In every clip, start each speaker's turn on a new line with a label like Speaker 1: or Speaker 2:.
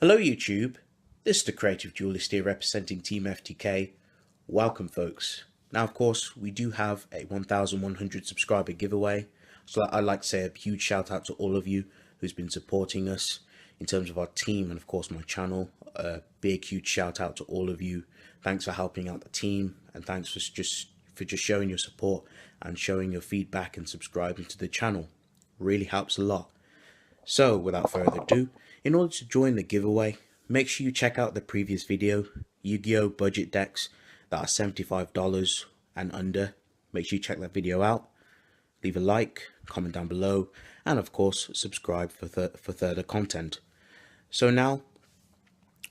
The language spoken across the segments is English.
Speaker 1: Hello YouTube, this is the Creative Duelist here representing Team FTK. Welcome folks. Now of course we do have a 1100 subscriber giveaway, so I'd like to say a huge shout out to all of you who's been supporting us in terms of our team and of course my channel. A big huge shout out to all of you. Thanks for helping out the team and thanks for just showing your support and showing your feedback and subscribing to the channel. Really helps a lot. So without further ado, in order to join the giveaway, make sure you check out the previous video, YuGiOh budget decks that are $75 and under. Make sure you check that video out. Leave a like, comment down below, and of course subscribe for further content. So now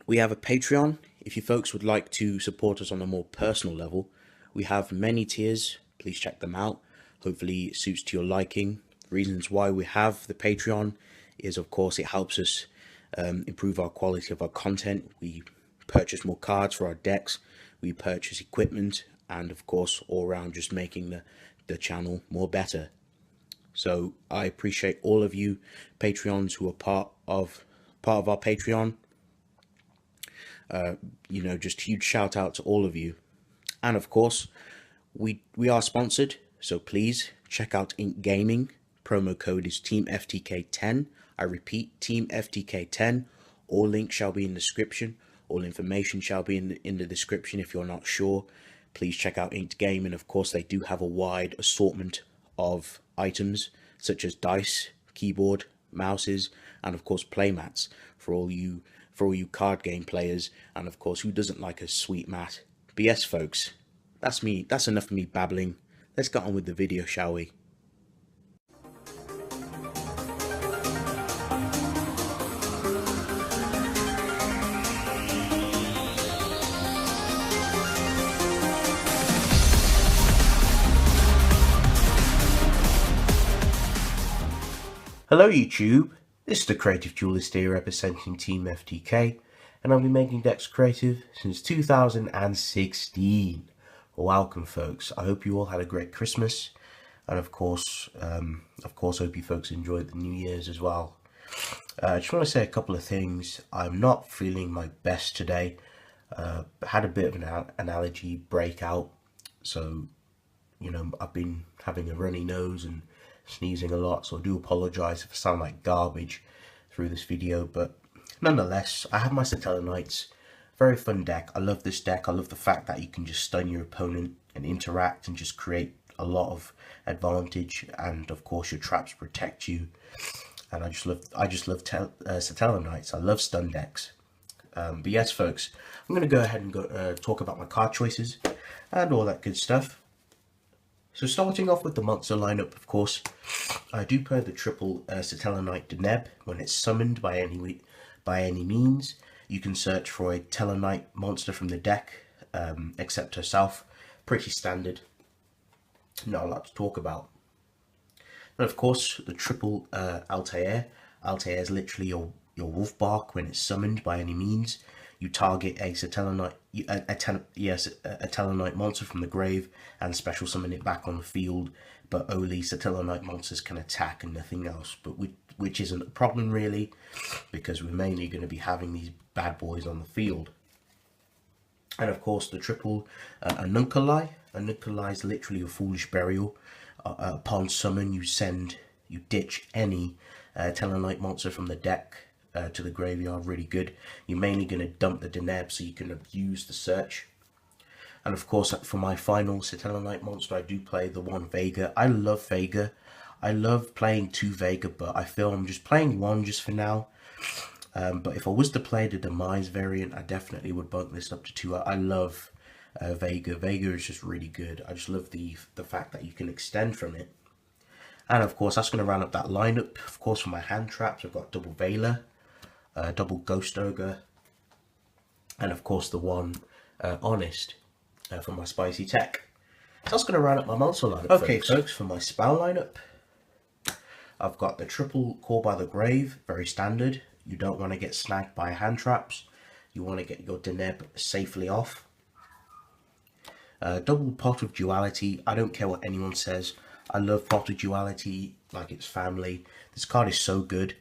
Speaker 1: we have a Patreon. If you folks would like to support us on a more personal level, we have many tiers. Please check them out. Hopefully it suits to your liking. Reasons why we have the Patreon is of course it helps us improve our quality of our content. We purchase more cards for our decks, we purchase equipment, and of course all around just making the channel more better. So I appreciate all of you Patreons who are part of our Patreon. You know, just huge shout out to all of you. And of course we are sponsored, so please check out Ink Gaming. Promo code is TeamFTK10. I repeat, TeamFTK10. All links shall be in the description. All information shall be in the description. If you're not sure, please check out Ink Gaming. Of course, they do have a wide assortment of items such as dice, keyboard, mouses, and of course playmats for all you card game players. And of course, who doesn't like a sweet mat? But yes, folks, that's me. That's enough of me babbling. Let's get on with the video, shall we? Hello YouTube, this is the Creative Duelist here representing Team FTK, and I've been making decks creative since 2016. Welcome folks, I hope you all had a great Christmas, and of course hope you folks enjoyed the New Year's as well. I just want to say a couple of things. I'm not feeling my best today. Had a bit of an allergy breakout, so you know I've been having a runny nose and sneezing a lot, so I do apologise if I sound like garbage through this video, but nonetheless I have my Satellaknights. Very fun deck. I love this deck. I love the fact that you can just stun your opponent and interact and just create a lot of advantage, and of course your traps protect you, and I just love Satellaknights. I love stun decks. But yes folks, I'm going to go ahead and talk about my card choices and all that good stuff. So starting off with the monster lineup, of course, I do play the triple Satellaknight Deneb. When it's summoned by any means, you can search for a Satellaknight monster from the deck, except herself. Pretty standard, not a lot to talk about. And of course, the triple Altair. Altair is literally your wolf bark. When it's summoned by any means, you target a Satellaknight, a Satellaknight monster from the grave and special summon it back on the field, but only Satellaknight monsters can attack and nothing else, but which isn't a problem really, because we're mainly going to be having these bad boys on the field. And of course the triple Anunculai. Anunculai is literally a foolish burial. Upon summon you ditch any Satellaknight monster from the deck to the graveyard. Really good. You're mainly going to dump the Deneb so you can abuse the search. And of course for my final Satellaknight monster I do play the one Vega. I love Vega. I love playing two Vega, but I feel I'm just playing one just for now. But if I was to play the Demise variant, I definitely would bump this up to two. I love Vega. Vega is just really good. I just love the fact that you can extend from it. And of course that's going to round up that lineup. Of course for my hand traps I've got double Veiler, double Ghost Ogre, and of course the one Honest for my spicy tech. So that's going to round up my monster lineup. Okay folks, for my spell lineup I've got the triple Call by the Grave, very standard. You don't want to get snagged by hand traps. You want to get your Deneb safely off. Double Pot of Duality. I don't care what anyone says. I love Pot of Duality like it's family. This card is so good.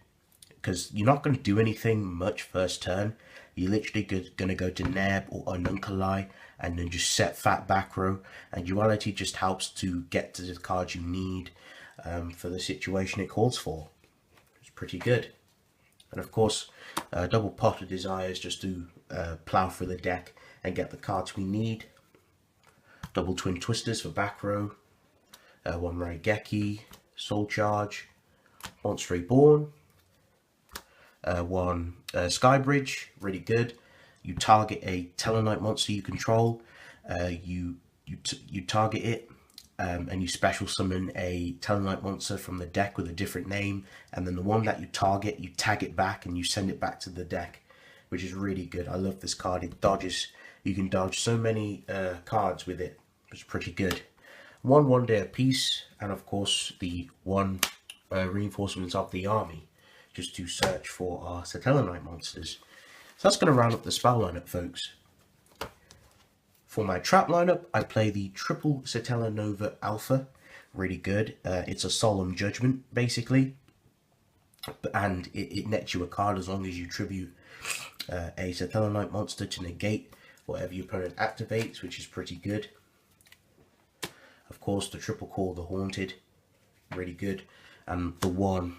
Speaker 1: because you're not going to do anything much first turn. You're literally going to go to Neb or Ununculai and then just set fat back row, and Duality just helps to get to the cards you need for the situation it calls for. It's pretty good. And of course, double Pot of Desires just to plow through the deck and get the cards we need. Double Twin Twisters for back row. One Raigeki, Soul Charge, Once Reborn. One Skybridge, really good. You target a Satellaknight monster you control. You target it, and you special summon a Satellaknight monster from the deck with a different name, and then the one that you target, you tag it back and you send it back to the deck, which is really good. I love this card. It dodges. You can dodge so many cards with it. It's pretty good. One day a piece, and of course the one reinforcements of the army, just to search for our Satellaknight monsters. So that's going to round up the spell lineup, folks. For my trap lineup, I play the triple Satellanova Alpha. Really good. It's a Solemn Judgment, basically. And it nets you a card as long as you tribute a Satellaknight monster to negate whatever your opponent activates, which is pretty good. Of course, the triple Call the Haunted. Really good. And the one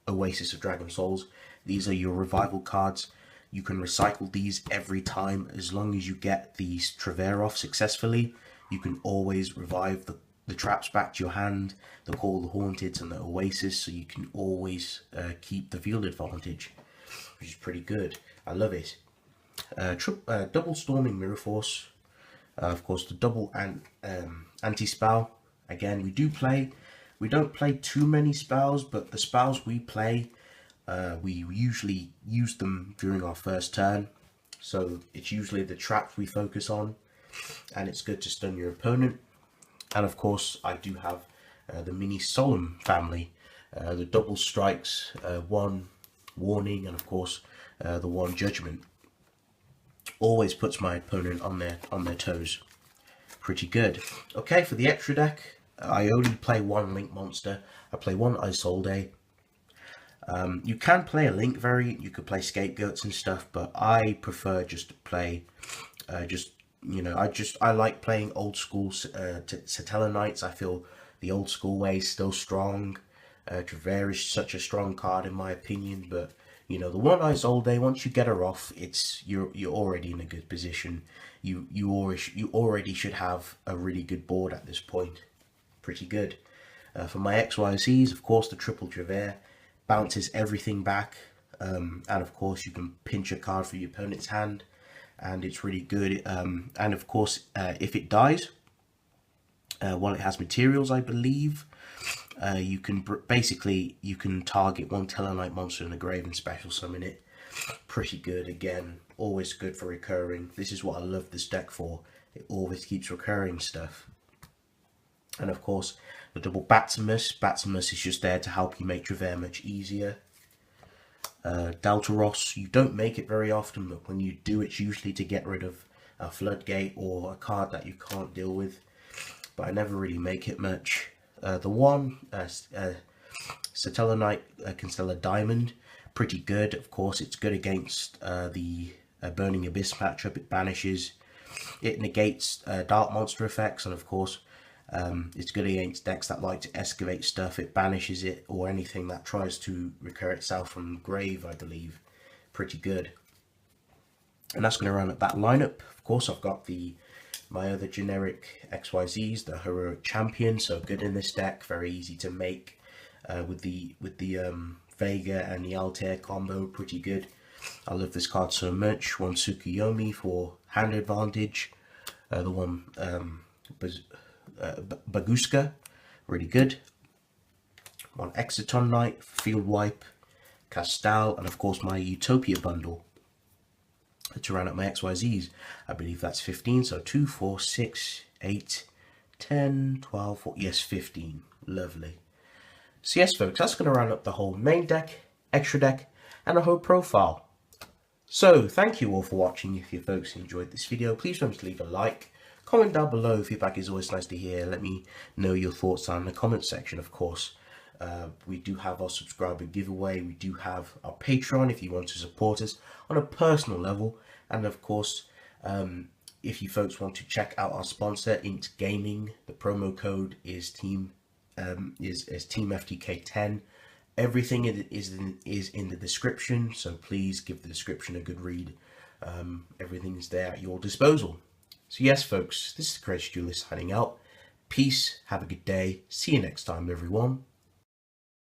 Speaker 1: Oasis of Dragon Souls. These are your revival cards. You can recycle these every time as long as you get these Trevere off successfully. You can always revive the traps back to your hand, the Call the Haunted and the Oasis, so you can always keep the field advantage, which is pretty good. I love it. Double Storming Mirror Force. Of course, the double anti-spell. Again, we don't play too many spells, but the spells we play, we usually use them during our first turn. So it's usually the traps we focus on, and it's good to stun your opponent. And of course, I do have the mini Solemn family, the double strikes, one warning, and of course the one judgment. Always puts my opponent on their toes. Pretty good. Okay, for the extra deck, I only play one Link monster. I play one Isolde. You can play a Link variant. You could play Scapegoats and stuff, but I prefer just to play, I like playing old school Satellaknights. I feel the old school way is still strong. Trevere is such a strong card in my opinion, but you know, the one Isolde, once you get her off, you're already in a good position. You already should have a really good board at this point. Pretty good. For my XYZs, of course, the triple Trevere bounces everything back, and of course you can pinch a card from your opponent's hand, and it's really good. And of course, if it dies, while it has materials, I believe, you can target one Satellaknight monster in the grave and special summon it. Pretty good. Again, always good for recurring. This is what I love this deck for. It always keeps recurring stuff. And of course, the double Batimus. Batimus is just there to help you make Trevere much easier. Daltaros, you don't make it very often, but when you do, it's usually to get rid of a Floodgate or a card that you can't deal with. But I never really make it much. The one Satellaknight Constellar Diamond, pretty good. Of course, it's good against the Burning Abyss matchup. It banishes, it negates Dark Monster effects, and of course, it's good against decks that like to excavate stuff. It banishes it, or anything that tries to recur itself from the grave, I believe. Pretty good. And that's going to round up that lineup. Of course, I've got my other generic XYZs, the Heroic Champion, so good in this deck, very easy to make with the Vega and the Altair combo, pretty good. I love this card so much. One Tsukuyomi for hand advantage, the one Baguska, really good. One Exciton Knight, field wipe, Castal, and of course my Utopia bundle to round up my XYZs. I believe that's 15, so 2, 4, 6, 8, 10, 12, 14, yes, 15. Lovely. So yes, folks, that's going to round up the whole main deck, extra deck, and a whole profile. So, thank you all for watching. If you folks enjoyed this video, please don't leave a like. Comment down below. Feedback is always nice to hear. Let me know your thoughts down in the comment section, of course. We do have our subscriber giveaway. We do have our Patreon if you want to support us on a personal level. And of course, if you folks want to check out our sponsor, Int Gaming, the promo code is Team FTK10. Everything is in the description, so please give the description a good read. Everything is there at your disposal. So yes, folks, this is the Creative Duelist signing out. Peace, have a good day. See you next time, everyone.